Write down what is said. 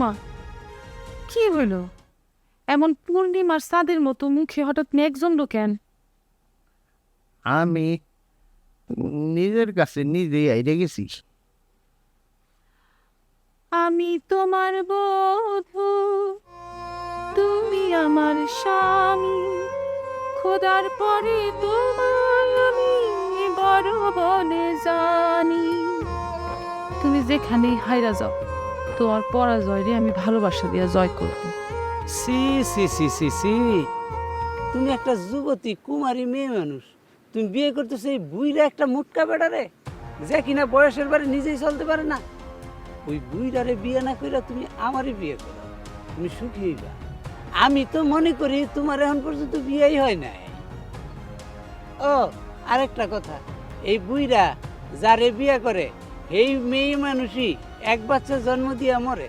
মা, কি হইল? এমন পূর্ণিমার চাঁদের মতো মুখে হঠাৎ মেঘ জমল কেন? আমি নিজের কাছে নিজেই আইরে গেছি। আমি তোমার বধূ, তুমি আমার স্বামী, খোদার পরে তোমায় আমি বড় বলে জানি। তুমি যেখানেই হাইরা যাও, তোমার পরাজয় রে আমি ভালোবাসা দিয়া জয় করব। সি সি সি সি সি, তুমি একটা যুবতী কুমারী মেয়ে মানুষ, তুমি বিয়ে করতেছো এই বুইরা একটা মুটকা বেড়ারে, যে কিনা বয়সের বারে নিজেই চলতে পারে না। ওই বুইরারে বিয়ে না কইরা তুমি আমারই বিয়ে করো, তুমি সুখী হইবা। আমি তো মনে করি তোমার এখন পর্যন্ত বিয়েই হয় নাই। ও আরেকটা কথা, এই বুইরা যারে বিয়ে করে এই মেয়ে মানুষই এক বাচ্চা জন্ম দিয়া মরে।